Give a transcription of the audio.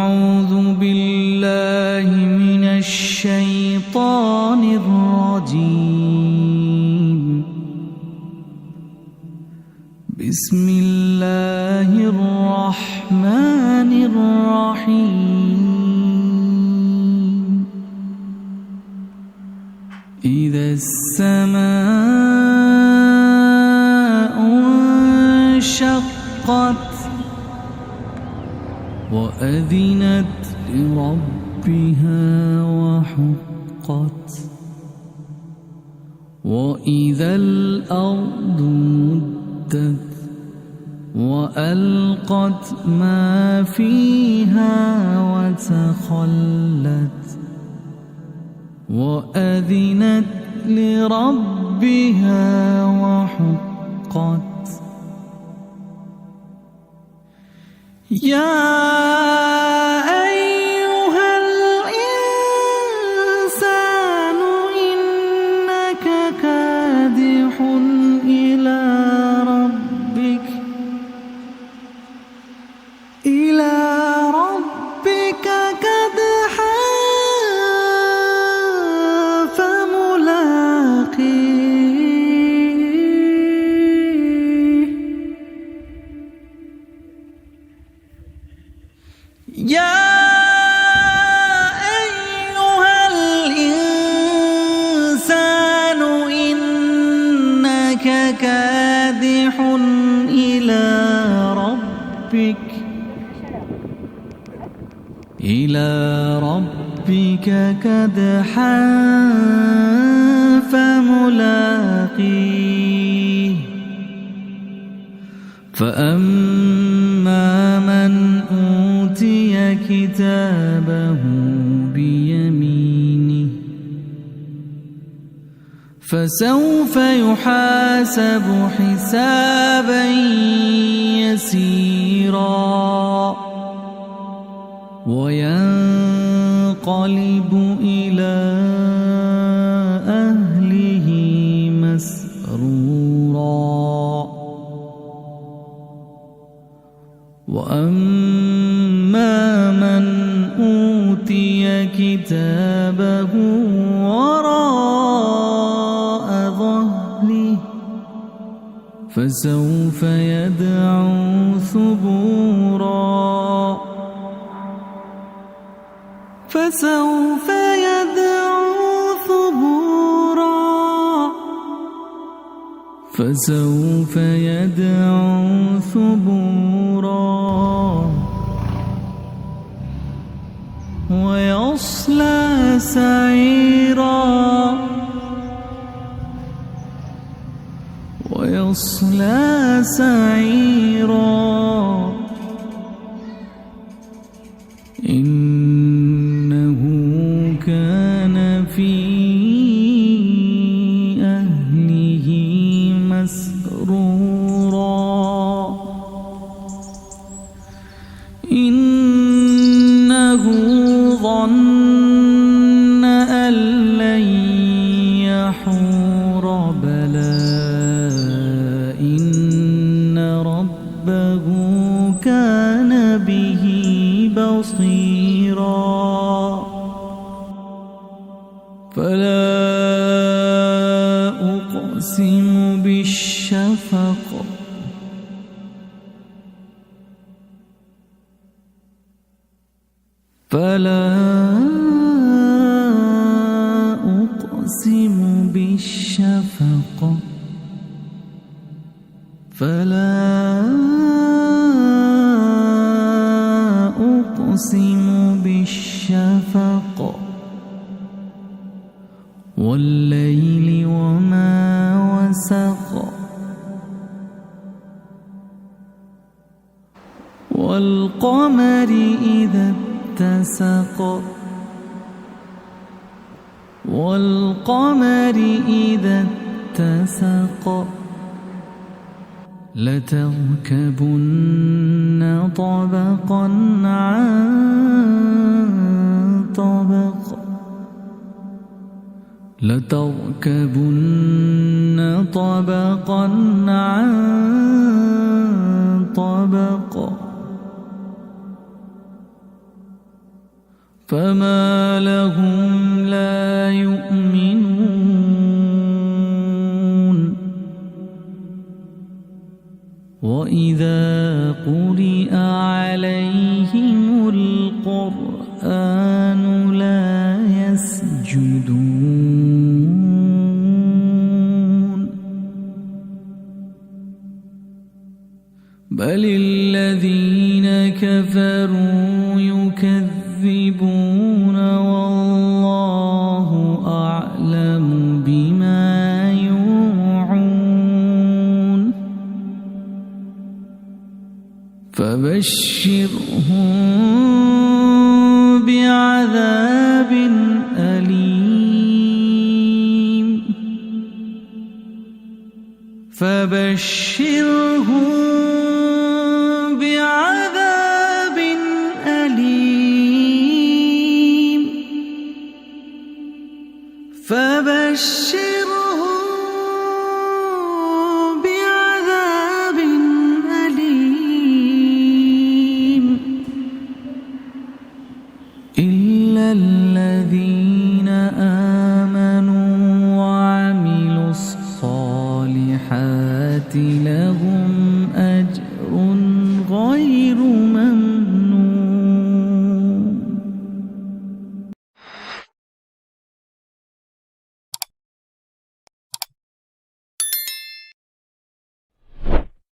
أعوذ بالله من الشيطان الرجيم. بسم الله الرحمن الرحيم. إذا السماء انشقت وأذنت لربها وحقت وإذا الأرض مدت وألقت ما فيها وتخلت وأذنت لربها وحقت. يا أيها الإنسان إنك كادح إلى ربك كدحا فملاقيه. يا أيها الإنسان إنك كادح إلى ربك كدحا فملاقيه. فأما من أوتي كتابه بيمينه فسوف يحاسب حسابا يسيرا وينقلب إلى أهله مسرورا. وأما من أوتي كتابه وراء ظهره فسوف يدعو ثبورا فسوف يدعو ثبورا ويصلى سعيرا إنه كان في أهله مسرورا. إنه ظن أن لن يحور بلى إن ربه كان به بصيرا. فلا أقسم بالشفق فلا أقسم بالشفق فلا أقسم بالشفق والليل وما وسق والقمر إذا اتسق والقمر إذا اتسق لتركبن طبقا عن طبق لتركبن طبقا عن طبق فما لهم لا يؤمنون وإذا قرئ عليهم القرآن لا يسجدون بل الذين كفروا يكذبون والله أعلم بما يوعون فبشرهم بعذاب أليم فبشرهم بعذاب أليم فبشرهم